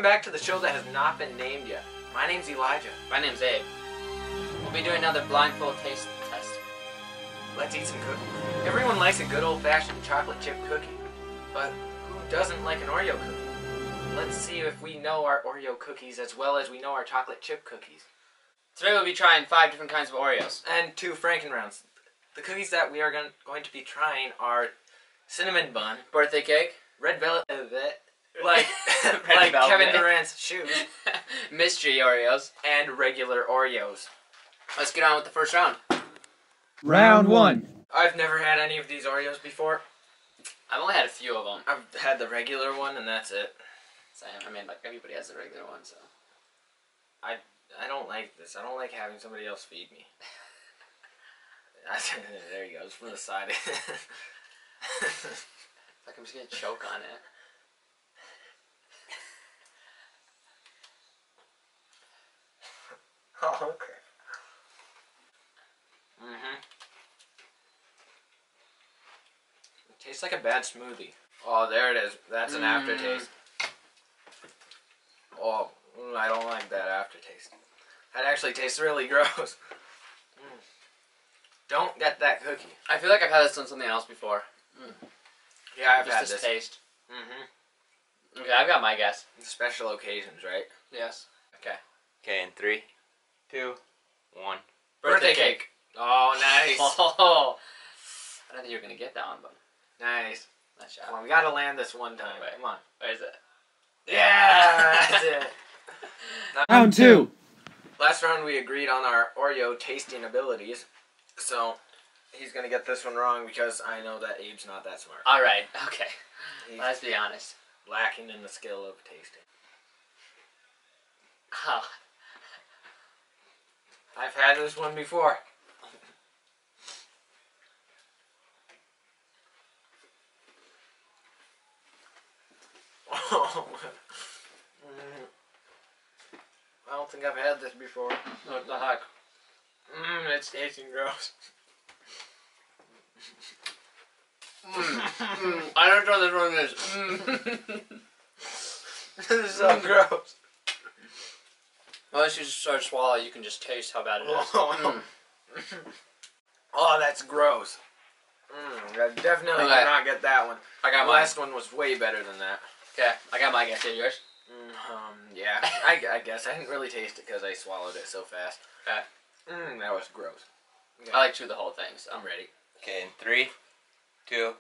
Welcome back to the show that has not been named yet. My name's Elijah. My name's Abe. We'll be doing another blindfold taste test. Let's eat some cookies. Everyone likes a good old-fashioned chocolate chip cookie, but who doesn't like an Oreo cookie? Let's see if we know our Oreo cookies as well as we know our chocolate chip cookies. Today we'll be trying 5 different kinds of Oreos. And 2 Frankenrounds. The cookies that we are going to be trying are cinnamon bun, Birthday cake. red velvet, like like velvet. Kevin Durant's shoes, Mystery Oreos. and regular Oreos. Let's get on with the first round. Round 1. I've never had any of these Oreos before. I've only had a few of them. I've had the regular one and that's it. Same. I mean, like everybody has the regular one, so. I don't like this. I don't like having somebody else feed me. There you go. It's from the side. Like I'm just gonna choke on it. Oh, okay. It tastes like a bad smoothie. Oh, there it is. That's an aftertaste. Oh, I don't like that aftertaste. That actually tastes really gross. Don't get that cookie. I feel like I've had this on something else before. Yeah, I've just had this this. taste. Okay, I've got my guess. Special occasions, right? Yes. Okay. Okay, in 3, 2, 1. Birthday cake. Oh, nice. Oh, I don't think you were gonna get that one, but Nice. nice shot. Come on, we gotta land this one time. Wait. Come on. Where is it? Yeah, that's it. Round 2. Last round we agreed on our Oreo tasting abilities, so he's gonna get this one wrong because I know that Abe's not that smart. All right. Okay. He's Let's be honest. lacking in the skill of tasting. Oh. I've had this one before. I don't think I've had this before. What the heck? It's tasting gross. I don't know this one is. This is so gross. Unless you just start to swallow, you can just taste how bad it is. Oh, that's gross. I definitely Okay. did not get that one. I got The mine. last one was way better than that. Okay, I got my guess. Yours? Yeah, I guess. I didn't really taste it because I swallowed it so fast. Okay. That was gross. Okay. I like chew the whole thing, so. I'm ready. Okay, in 3, 2,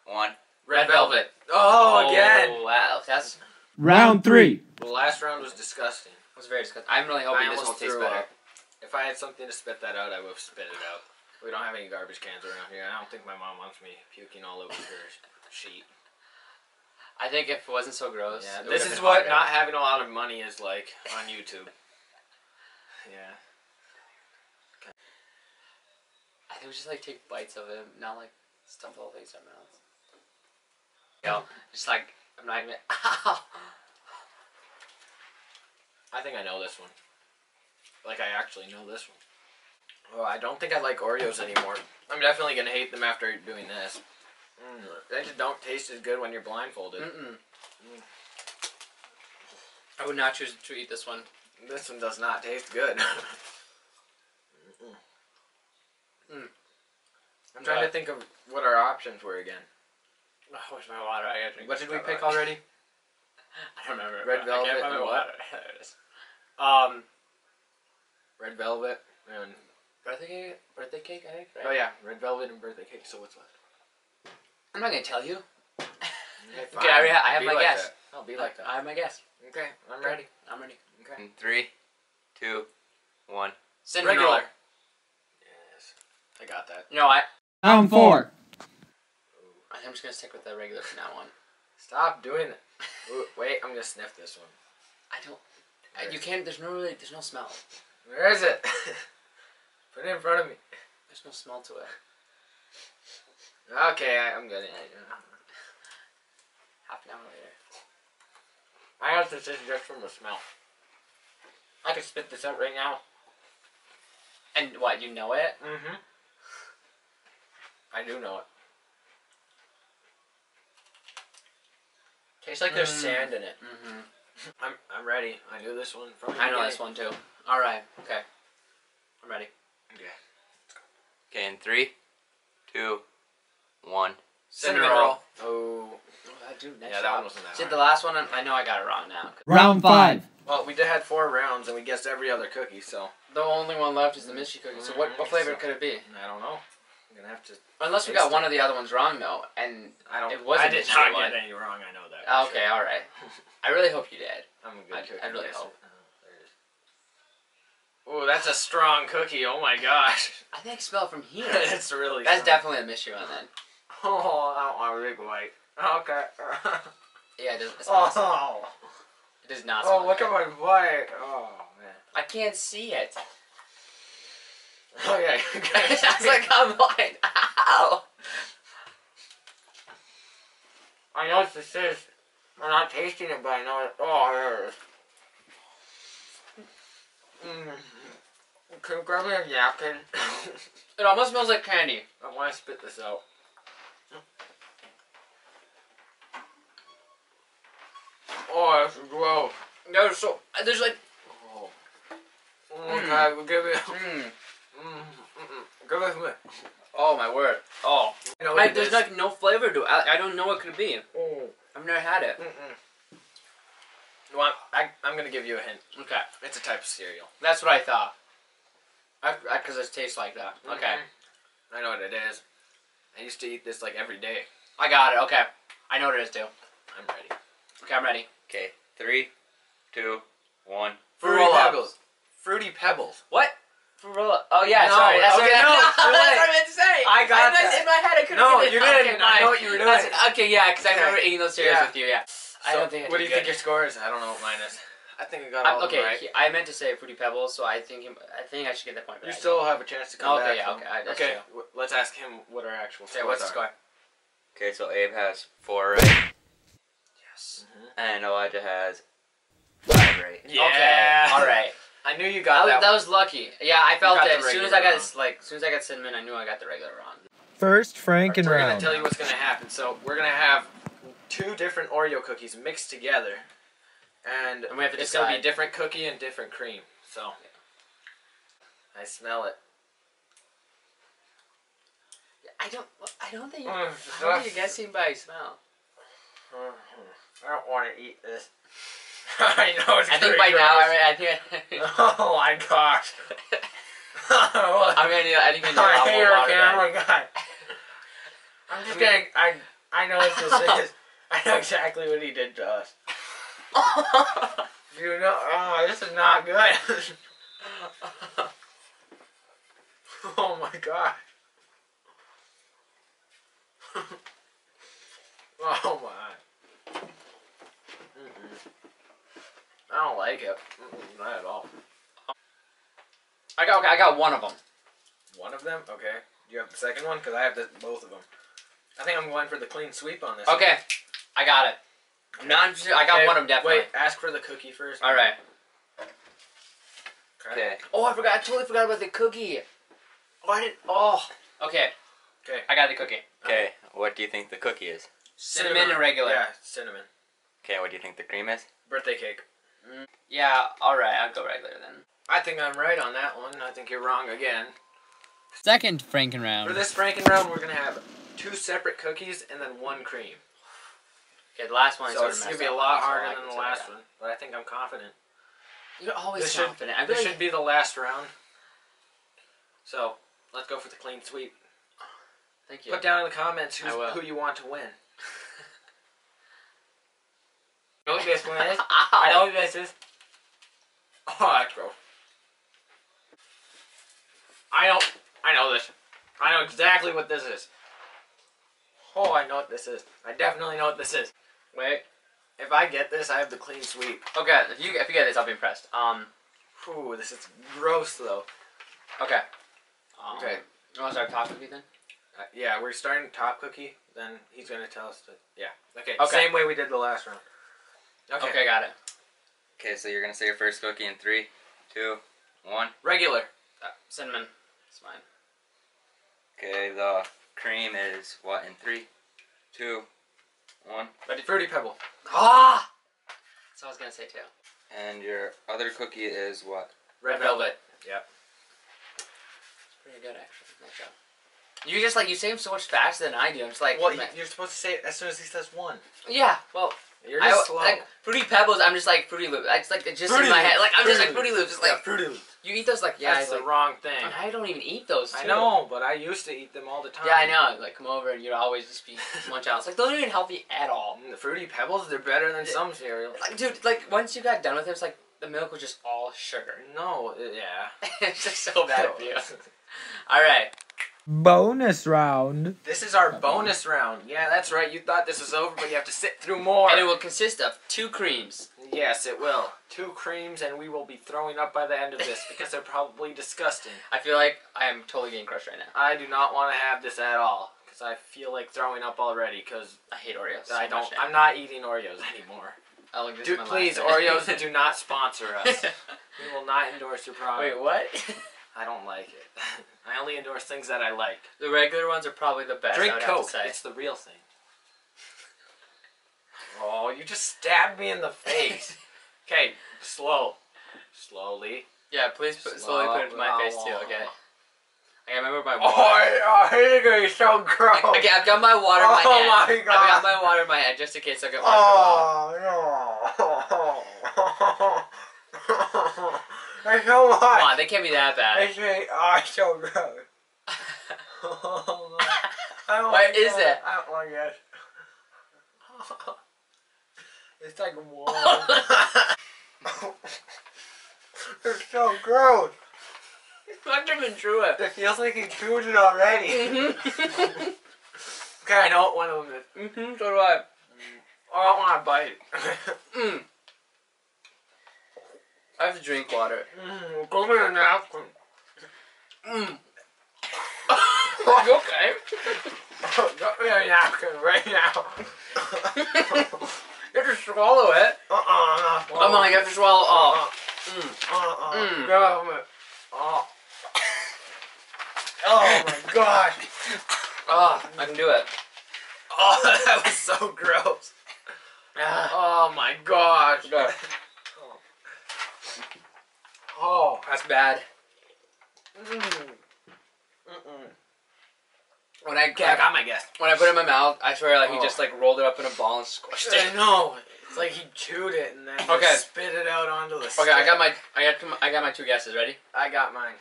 1. Red velvet. Oh, again. Wow, that's Round 3. The last round was disgusting. was very disgusting. I'm really hoping I this will almost taste threw better. up. If I had something to spit that out, I would have spit it out. We don't have any garbage cans around here. I don't think my mom wants me puking all over her sheet. I think if it wasn't so gross. Yeah, it this would've is been what harder. not having a lot of money is like on YouTube. Yeah. I think we just like take bites of it, not like stuff the whole thing in our mouths. Yo, just like I'm not even. Ow! I think I know this one. Like, I actually know this one. Oh, I don't think I like Oreos anymore. I'm definitely going to hate them after doing this. They just don't taste as good when you're blindfolded. I would not choose to eat this one. This one does not taste good. I'm trying to think of what our options were again. Oh, where's my water? I gotta drink. What did we my pick water. already? I don't remember. Red I velvet can't find my and what? water. There it is. Red velvet and... Birthday cake, I think. Right? Oh yeah, red velvet and birthday cake. So what's left? I'm not gonna tell you. Okay, Okay, I have Be my like guess. that. I'll be like that. I have my guess. Okay, I'm ready. I'm ready. Okay. In 3, 2, 1. Cinnamon Regular. roll. Yes. I got that. No, Round 4. I'm just gonna stick with the regular from now on. Stop doing it. Ooh, wait, I'm gonna sniff this one. I don't. You can't. There's no smell. Where is it? Put it in front of me. There's no smell to it. Okay, I'm getting it. Half an hour later. I have to sit just from the smell. I can spit this out right now. And what? You know it? Mm-hmm. I do know it. Tastes like there's sand in it. Mm-hmm. I'm ready. I knew this one from the I know beginning. this one too. All right. Okay. I'm ready. Okay. Okay, in 3, 2, 1. Cinnamon roll. Oh. Dude, Yeah, that one wasn't that See, hard. the last one, I know I got it wrong now. Round 5. Well, we had 4 rounds and we guessed every other cookie, so The only one left is the mystery cookie. So what flavor could it be? I don't know. I'm gonna have to. Unless we got one of the other ones wrong though, and I don't. It was a I did mystery not one. get any wrong. I know that. for okay, sure. all right. I really hope you did. I'm a good I cookie. really guesser. hope. There it is. Oh, that's a strong cookie. Oh my gosh. I think I smell it from here. It's really. That's strong. definitely a mystery one then. Oh, I don't want a big white. Okay. Yeah, it does. It, smells, Oh. it does not smell Oh, look good. at my white. Oh man. I can't see it. Oh yeah. It sounds like I'm blind. Ow! I know what this is. I'm not tasting it, but I know it. Oh, there it is. Can you grab me a napkin? It almost smells like candy. I want to spit this out. Oh, that's gross. There's like. Oh, God, give it. Mm. Give it to me. Oh my word. Oh. You know what it There's is? like no flavor to it. I don't know what it could be. Oh. I've never had it. Well, I'm gonna give you a hint. Okay. It's a type of cereal. That's what I thought. Because it tastes like that. Okay. I know what it is. I used to eat this like every day. I got it. Okay. I know what it is too. I'm ready. Okay, I'm ready. Okay, 3, 2, 1. Fruity Roll-Ups. Pebbles. Fruity Pebbles. What? Oh yeah, No, sorry. That's okay, what, no, that's too what late. I meant to say. I got that. In my head, I couldn't No, get it. you didn't. Okay, I know fine. what you were doing. Okay, yeah, because I Okay. remember eating those cereals Yeah. with you. Yeah. I So, don't think. I what do did you think good. your score is? I don't know what mine is. I think I got all of Okay, them right. I meant to say Fruity Pebbles, so I think I should get that point. You back. still have a chance to come Okay, back. yeah, so- okay, that's Okay, let's ask him what our actual Okay, scores what's the are. score? Okay, so Abe has 4 right, Yes. and Elijah has 5 right. Yeah. Okay. All right. I knew you got that. That was lucky. Yeah, I felt got that the as soon as regular I got wrong. as soon as I got cinnamon, I knew I got the regular wrong. First Franken We're gonna round. tell you what's gonna happen. So we're gonna have 2 different Oreo cookies mixed together, and we have to it's gonna be decide. different cookie and different cream. So I smell it. I don't think Mm, I don't think you're guessing by smell. I don't want to eat this. I know it's I think gonna by be now gross. I think Oh my gosh. I'm gonna need I think I need a I lot hate more her, water. Ken. Oh Then. my god. I'm just gonna. I know what this is. I know exactly what he did to us. You know. Oh, this is not good. Oh my god. Oh my. I don't like it. Not at all. I got one of them. One of them? Okay. Do you have the second one? Because I have both of them. I think I'm going for the clean sweep on this. Okay, I got it. I got Okay, one of them definitely. Wait, ask for the cookie first. All right. Okay. Oh, I totally forgot about the cookie. Oh, I didn't. Oh. Okay. Okay. I got the cookie. Okay, what do you think the cookie is? Cinnamon and regular. Yeah, cinnamon. Okay, what do you think the cream is? Birthday cake. Yeah. All right. I'll go regular then. I think I'm right on that one. I think you're wrong again. Second Franken For round. this Franken round, we're going to have 2 separate cookies and then 1 cream. Okay, the last one. So it's going to be a lot harder than the last one. But I think I'm confident. You're always This should- confident. I This really. should be the last round. So, let's go for the clean sweep. Thank you. Put down in the comments I will. who you want to win. You know what this one is? I I know what this is. Oh, that's gross. I know this. I know exactly what this is. Oh, I know what this is. I definitely know what this is. Wait. If I get this, I have the clean sweep. Okay. If you get this, I'll be impressed. Ooh, this is gross though. Okay. Okay. You want to start top cookie then? Yeah, we're starting top cookie. Then he's gonna tell us to. Yeah. Okay. Okay. Same way we did the last round. Okay. Okay, got it. Okay, so you're gonna say your first cookie in 3, 2, 1. Regular. Cinnamon. It's fine. Okay, the cream is what in 3, 2, 1. Ready? Fruity Pebble. Ah! That's what I was gonna say too. And your other cookie is what? Red velvet. Yep. It's pretty good actually. Nice job. You just like you say them so much faster than I do. I'm just like, Well, you're supposed to say it as soon as he says one. yeah. Well, You're just slow. like Fruity Pebbles. I'm just like Fruity Loops. It's like just Fruity in my head. Loops. Like I'm just like Fruity Fruity Loops. Just like Fruity Loops. you eat those like yeah. That's like, the wrong thing. I don't even eat those. Too. I know, but I used to eat them all the time. Yeah, I know. Like come over and you'd always just be munch out. It's like those aren't even healthy at all. The Fruity Pebbles, they're better than some cereals. Like dude, like once you got done with it, it's like the milk was just all sugar. No, yeah. It's just so bad for you. All right. Bonus round. This is our bonus round. Yeah, that's right. You thought this was over, but you have to sit through more. And it will consist of 2 creams. Yes, it will. 2 creams, and we will be throwing up by the end of this because they're probably disgusting. I feel like I am totally getting crushed right now. I do not want to have this at all because I feel like throwing up already because I hate Oreos. So I don't. much now. I'm not eating Oreos anymore. Oh, look, this Do, is my please, last Oreos, do not sponsor us. We will not endorse your product. Wait, what? I don't like it. I only endorse things that I like. The regular ones are probably the best. Drink I would Coke. Have to say. It's the real thing. Oh, you just stabbed me in the face. Okay, slowly. Yeah, please slowly put it in my face too. Okay. I remember my water. Oh, you're so gross. Okay, I've got my water in my Oh hand. my God. I've got my water in my hand just in case I get water. Oh no. There's so much. Come on, they can't be that bad. It's so gross. Oh, I don't What like is that. it? I don't like it. It's like warm. It's so gross. I've never drew it. It feels like he chewed it already. Okay, I know what one of them is. So do I. I don't want to bite. I have to drink water. Go get a napkin. You okay? Go get a napkin right now. You have to swallow it. Come on, you have to swallow all. Grab it. Oh my gosh. Oh, I can do it. Oh, that was so gross. Oh my gosh. Good. Oh. That's bad. When I Okay, I got my guess. when I put it in my mouth, I swear like he just like rolled it up in a ball and squished it. I know. It's like he chewed it and then Okay. just spit it out onto the Okay, I got my 2 guesses. Ready? I got mine.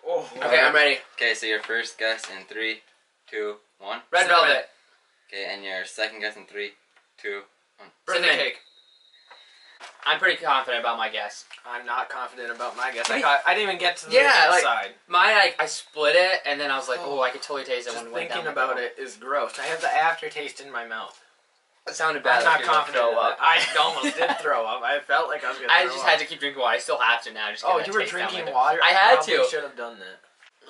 Oh. Okay, I'm ready. Okay, so your first guess in 3, 2, 1. Red Cinnamon. velvet. Okay, and your second guess in 3, 2, 1. Birthday Cinnamon. cake. I'm pretty confident about my guess. I'm not confident about my guess. Wait. I didn't even get to the Yeah, like- inside. Mine, I split it and then I was like, oh, I could totally taste it Just when it went down. thinking my about throat. it is gross. I have the aftertaste in my mouth. It sounded bad. I'm like not you were gonna confident. throw in up. it. I almost did throw up. I felt like I was gonna. I throw just up. had to keep drinking water. I still have to now. Just Oh, get you that were taste down my drinking throat. water. I had probably to. Should have done that.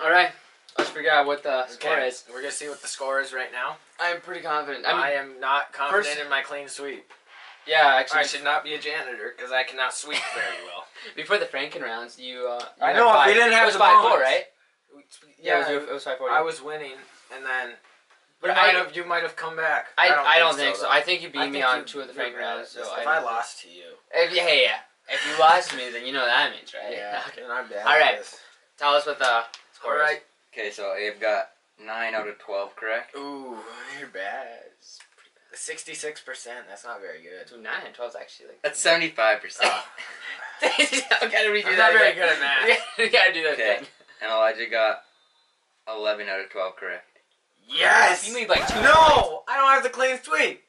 All right, let's figure out what the score Okay, is. we're gonna see what the score is right now. I'm pretty confident. I am not confident first- in my clean sweep. Yeah, actually, I should not be a janitor because I cannot sweep very well. before the Franken rounds, you I had know, if five. we didn't have it was the 5-4, bonus. right? Yeah, it was 5-4. I was winning, and then But you might have come back. I don't think so. though. I think you beat I me think on you- 2 of the you're Franken bad at rounds. So this. I If I lost to you, If you lost to me, then you know what that means, right? yeah, Okay. then I'm bad. All at right. this. Tell us what the score All right. Okay, so Abe got 9 out of 12 correct. Ooh, you're bad. 66%. That's not very good. is. 9 and 12 is actually like. That's 75%. I gotta redo I'm that. not very again. good at math. We gotta do that Okay. again. And Elijah got 11 out of 12 correct. Yes. You made like 2 points. No, I don't have the clean sweep.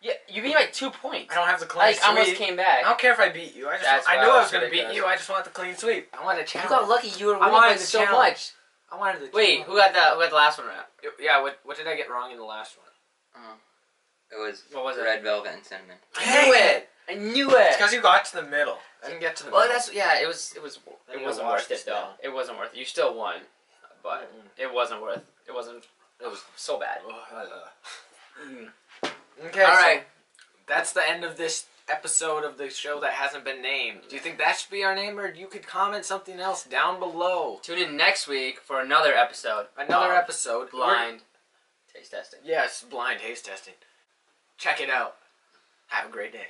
Yeah, you beat like 2 points. I don't have the clean Like sweep. almost came back. I don't care if I beat you. That's I why knew I I was was going to beat ridiculous. you. I just want the clean sweep. I wanted a You challenge. got lucky. You were I winning wanted by the so challenge. much. I wanted the Wait, challenge. who got the last one right? Yeah, what did I get wrong in the last one? It was, What was it? red velvet and cinnamon. I knew it. I knew It's it. because you got to the middle. I didn't get to the Well, middle. that's It I wasn't need to worth wash it this though. down. It wasn't worth it. You still won, but it wasn't worth. It wasn't. It was so bad. Okay, All so right. that's the end of this episode of the show that hasn't been named. Do you think that should be our name, or you could comment something else down below? Tune in next week for another episode. Another of episode. Blind taste testing. Yes, blind taste testing. Check it out. Have a great day.